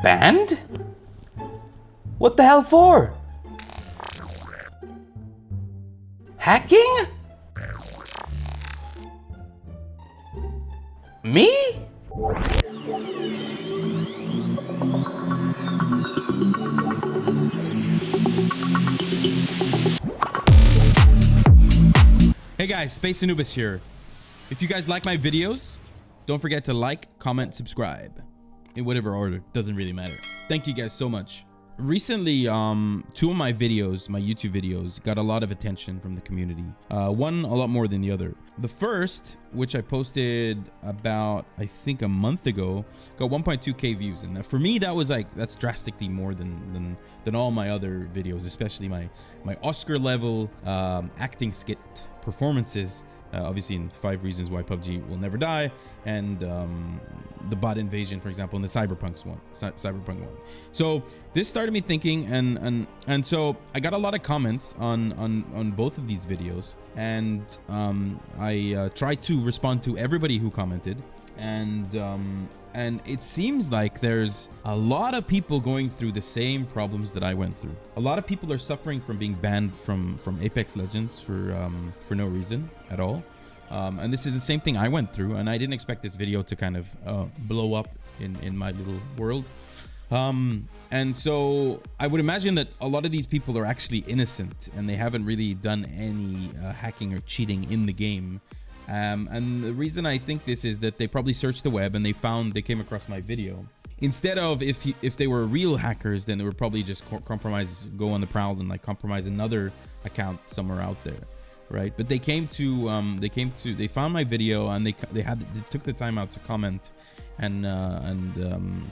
Banned? What the hell for? Hacking? Me? Hey guys, Spaceanubis here. If you guys like my videos, don't forget to like, comment, subscribe. In whatever order, doesn't really matter. Thank you guys so much. Recently, two of my videos, my YouTube videos, got a lot of attention from the community. One a lot more than the other. The first, which I posted about, I think a month ago, got 1.2k views. And for me, that was like, that's drastically more than all my other videos, especially my Oscar level acting skit performances. Obviously in 5 Reasons Why PUBG Will Never Die, and the bot invasion, for example, in the Cyberpunk one. So this started me thinking, and so I got a lot of comments on both of these videos, and I tried to respond to everybody who commented, and it seems like there's a lot of people going through the same problems that I went through. A lot of people are suffering from being banned from Apex Legends for no reason at all. And this is the same thing I went through, and I didn't expect this video to kind of blow up in my little world. And so I would imagine that a lot of these people are actually innocent, and they haven't really done any hacking or cheating in the game. And the reason I think this is that they probably searched the web and they came across my video. Instead of if they were real hackers, then they would probably just go on the prowl and like compromise another account somewhere out there, right? But they found my video, and they took the time out to comment and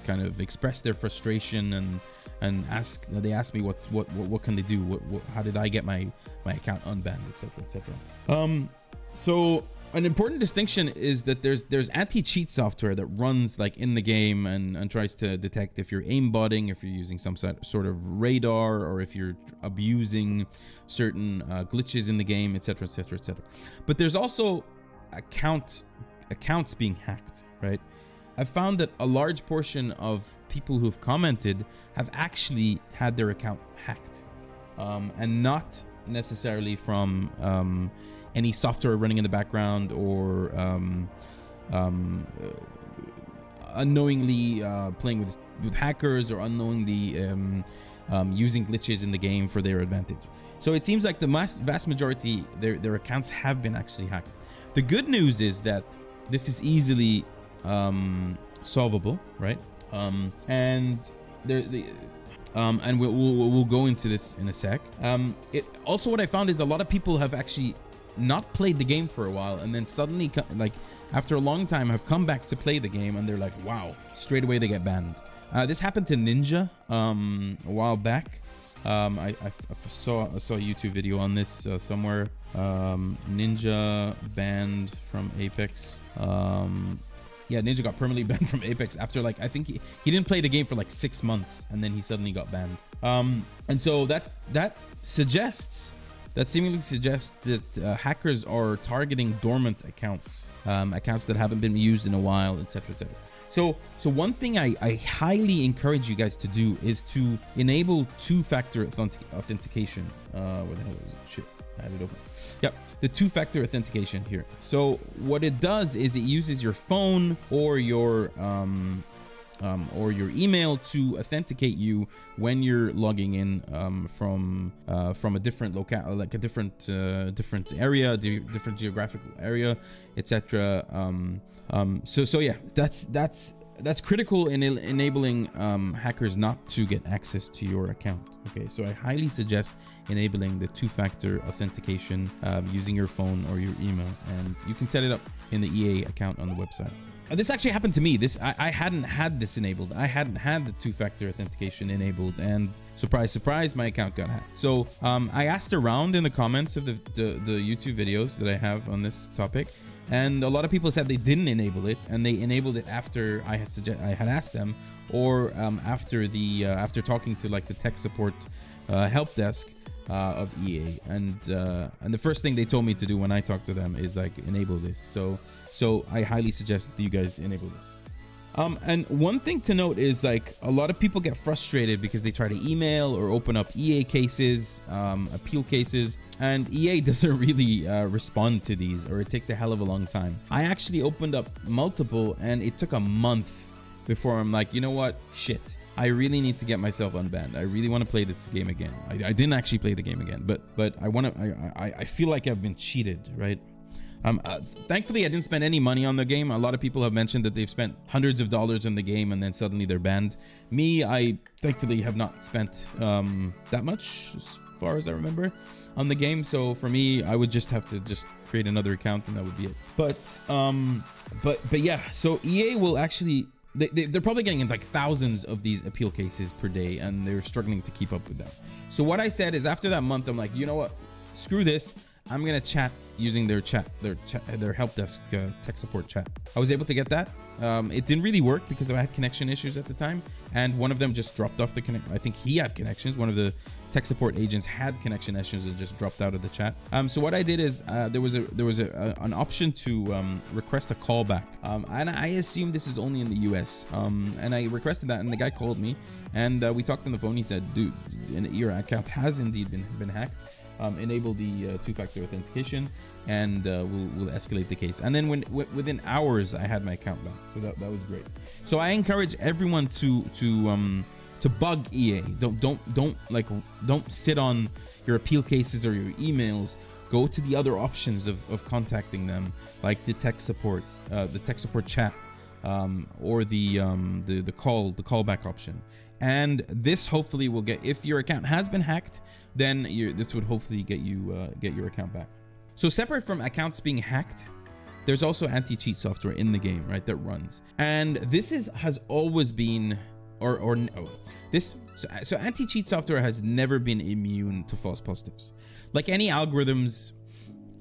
kind of express their frustration and they asked me what can they do, how did I get my account unbanned, etc. So an important distinction is that there's anti-cheat software that runs like in the game and tries to detect if you're aimbotting, if you're using some sort of radar, or if you're abusing certain glitches in the game, etc. But there's also accounts being hacked, right? I've found that a large portion of people who've commented have actually had their account hacked, and not necessarily from any software running in the background, or unknowingly playing with hackers, or unknowingly using glitches in the game for their advantage. So it seems like the vast majority, their accounts have been actually hacked. The good news is that this is easily solvable, right? And we'll go into this in a sec. It also, what I found is a lot of people have actually not played the game for a while, and then suddenly, like after a long time, have come back to play the game, and they're like, wow, straight away they get banned. This happened to Ninja a while back. I saw a YouTube video on this somewhere. Ninja banned from Apex. Yeah, Ninja got permanently banned from Apex after, like, I think he didn't play the game for like 6 months, and then he suddenly got banned. And so that seemingly suggests that hackers are targeting dormant accounts, accounts that haven't been used in a while, etc. So one thing I highly encourage you guys to do is to enable two-factor authentication. Where the hell is it? Shit, I had it open. Yep, the two-factor authentication here. So what it does is it uses your phone or your email to authenticate you when you're logging in from a different locale, like a different area, different geographical area, etc. So yeah, that's critical in enabling hackers not to get access to your account. Okay, so I highly suggest enabling the two-factor authentication using your phone or your email, and you can set it up in the EA account on the website. This actually happened to me. I hadn't had this enabled. I hadn't had the two-factor authentication enabled, and surprise, surprise, my account got hacked. So I asked around in the comments of the YouTube videos that I have on this topic, and a lot of people said they didn't enable it, and they enabled it after I had asked them, or after talking to like the tech support help desk of EA, and the first thing they told me to do when I talked to them is like enable this. So I highly suggest that you guys enable this. And one thing to note is like a lot of people get frustrated because they try to email or open up EA cases, appeal cases, and EA doesn't really respond to these, or it takes a hell of a long time. I actually opened up multiple and it took a month before I'm like, you know what? Shit. I really need to get myself unbanned. I really want to play this game again. I didn't actually play the game again, but I want to. I feel like I've been cheated, right? Thankfully, I didn't spend any money on the game. A lot of people have mentioned that they've spent hundreds of dollars on the game and then suddenly they're banned. Me, I thankfully have not spent that much, as far as I remember, on the game. So for me, I would just have to just create another account and that would be it. But yeah, so EA will actually. They're probably getting like thousands of these appeal cases per day and they're struggling to keep up with that. So what I said is after that month, I'm like, you know what? Screw this. I'm going to chat using their help desk tech support chat. I was able to get that. It didn't really work because I had connection issues at the time. And one of them just dropped off the connection. I think he had connections. One of the tech support agents had connection issues and just dropped out of the chat. So what I did is there was an option to request a callback. And I assume this is only in the US. And I requested that and the guy called me and we talked on the phone. He said, dude, your account has indeed been hacked. Enable the two-factor authentication and we'll escalate the case. And then within hours I had my account back, so that was great. So I encourage everyone to bug EA. Don't sit on your appeal cases or your emails. Go to the other options of contacting them, like the tech support chat, or the callback option. And this hopefully will get, if your account has been hacked, then this would hopefully get your account back. So separate from accounts being hacked, there's also anti-cheat software in the game, right, that runs. And this has always been, so anti-cheat software has never been immune to false positives. Like any algorithms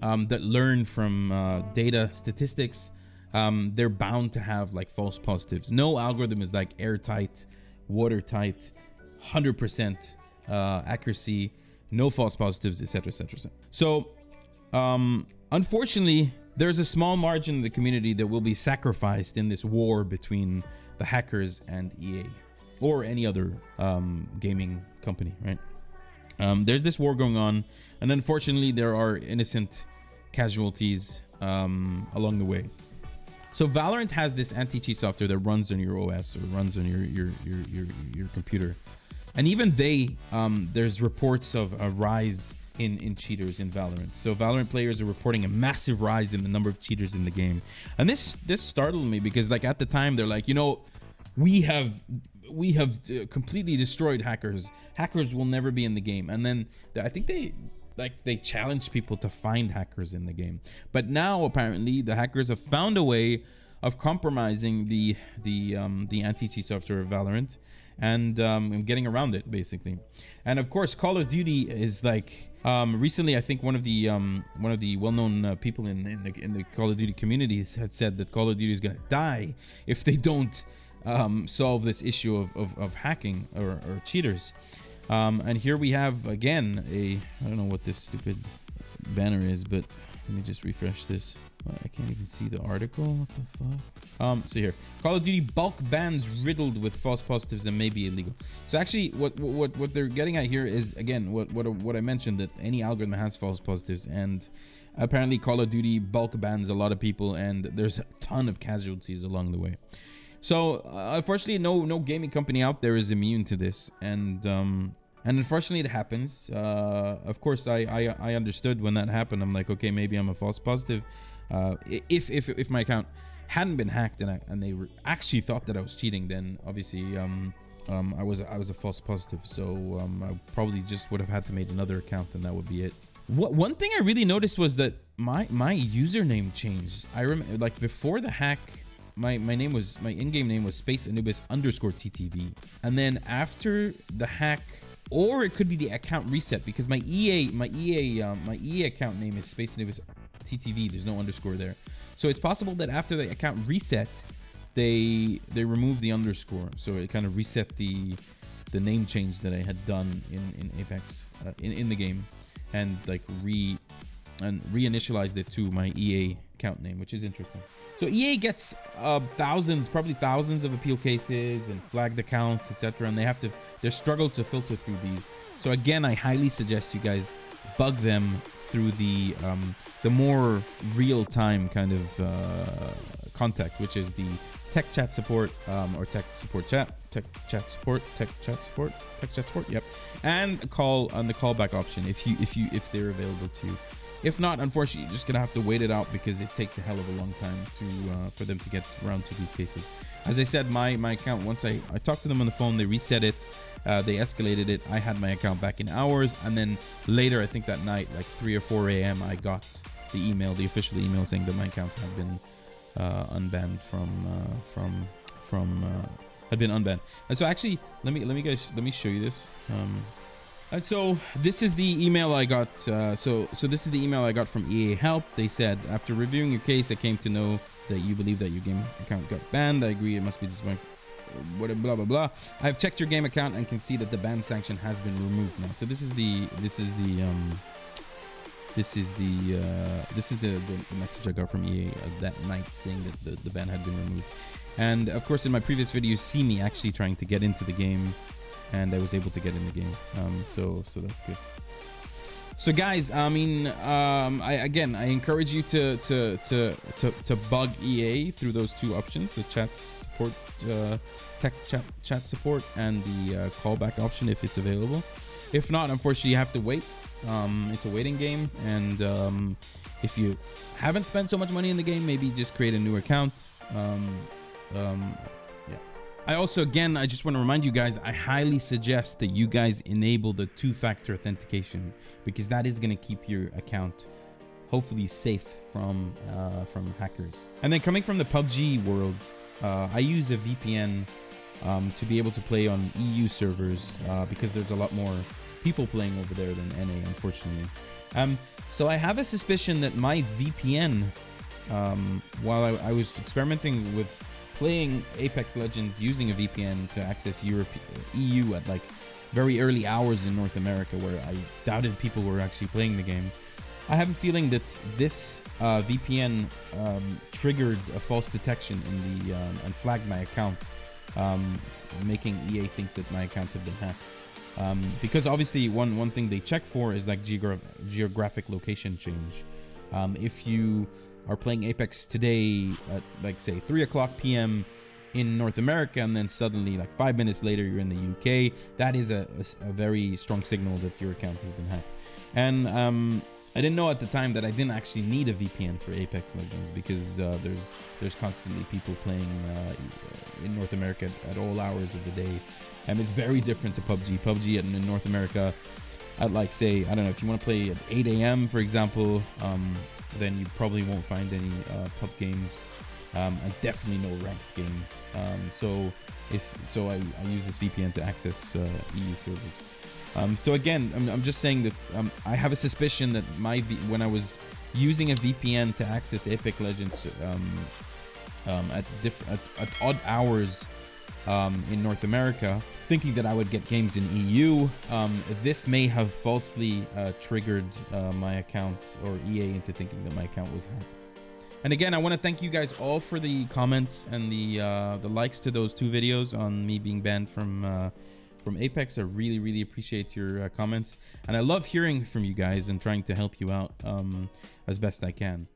that learn from data statistics, they're bound to have like false positives. No algorithm is like airtight, watertight, 100% accuracy, no false positives, etc, etc. So unfortunately, there's a small margin of the community that will be sacrificed in this war between the hackers and EA or any other gaming company, right? There's this war going on, and unfortunately there are innocent casualties along the way. So Valorant has this anti-cheat software that runs on your OS or runs on your computer. And even there's reports of a rise in cheaters in Valorant. So Valorant players are reporting a massive rise in the number of cheaters in the game. And this startled me because like at the time they're like, you know, we have completely destroyed hackers. Hackers will never be in the game. And then I think they challenged people to find hackers in the game. But now apparently the hackers have found a way of compromising the anti-cheat software of Valorant and getting around it basically. And of course Call of Duty is like recently I think one of the well-known people in the Call of Duty communities had said that Call of Duty is gonna die if they don't solve this issue of hacking or cheaters. And here we have again I don't know what this stupid banner is, but let me just refresh this. I can't even see the article. What the fuck? So here, Call of Duty bulk bans riddled with false positives and may be illegal. So actually, what they're getting at here is again what I mentioned, that any algorithm has false positives, and apparently Call of Duty bulk bans a lot of people, and there's a ton of casualties along the way. So unfortunately, no gaming company out there is immune to this, and unfortunately it happens. Of course, I understood when that happened. I'm like, okay, maybe I'm a false positive. If my account hadn't been hacked and they actually thought that I was cheating, then obviously I was a false positive. So I probably just would have had to make another account and that would be it. One thing I really noticed was that my username changed. I remember like before the hack, my in-game name was Spaceanubis _TTV, and then after the hack, or it could be the account reset, because my EA account name is Spaceanubis TTV. There's no underscore there, so it's possible that after the account reset, they removed the underscore, so it kind of reset the name change that I had done in Apex in the game, and like reinitialized it to my EA account name, which is interesting. So EA gets probably thousands of appeal cases and flagged accounts, etc., and they struggle to filter through these. So again, I highly suggest you guys bug them through the more real-time kind of contact, which is the tech chat support or tech chat support, yep, and the callback option if they're available to you. If not, unfortunately, you're just gonna have to wait it out because it takes a hell of a long time for them to get around to these cases. As I said, my account, once I talked to them on the phone, they reset it, they escalated it. I had my account back in hours, and then later, I think that night, like 3 or 4 a.m., I got the official email saying that my account had been unbanned had been unbanned. And so actually, let me show you this. And so this is the email I got. So this is the email I got from EA Help. They said, after reviewing your case, I came to know that you believe that your game account got banned. I agree, it must be just blah blah blah. I have checked your game account and can see that the ban sanction has been removed now. So this is the message I got from EA that night saying that the ban had been removed. And of course, in my previous video, you see me actually trying to get into the game, and I was able to get in the game. So that's good. So guys, I mean, I encourage you to bug EA through those two options: the chat support, tech chat support, and the callback option if it's available. If not, unfortunately, you have to wait. It's a waiting game, and if you haven't spent so much money in the game, maybe just create a new account. Yeah. I also, again, I just want to remind you guys, I highly suggest that you guys enable the two-factor authentication, because that is going to keep your account hopefully safe from hackers. And then coming from the PUBG world, I use a VPN to be able to play on EU servers because there's a lot more people playing over there than NA, unfortunately. So I have a suspicion that my VPN, while I was experimenting with playing Apex Legends using a VPN to access EU at like very early hours in North America, where I doubted people were actually playing the game, I have a feeling that this VPN triggered a false detection in the and flagged my account, making EA think that my account had been hacked. Because obviously one thing they check for is like geographic location change. If you are playing Apex today at like say 3 o'clock p.m. in North America, and then suddenly like 5 minutes later you're in the UK, that is a very strong signal that your account has been hacked. And I didn't know at the time that I didn't actually need a VPN for Apex Legends, because there's constantly people playing in North America at all hours of the day. And it's very different to PUBG. PUBG in North America, at like say, I don't know, if you want to play at 8 a.m. for example, then you probably won't find any pub games, and definitely no ranked games. So I use this VPN to access EU servers. So again, I'm just saying that I have a suspicion that when I was using a VPN to access Apex Legends at odd hours in North America, thinking that I would get games in EU, this may have falsely triggered my account, or EA, into thinking that my account was hacked. And again, I want to thank you guys all for the comments and the likes to those two videos on me being banned from Apex. I really appreciate your comments, and I love hearing from you guys and trying to help you out as best I can.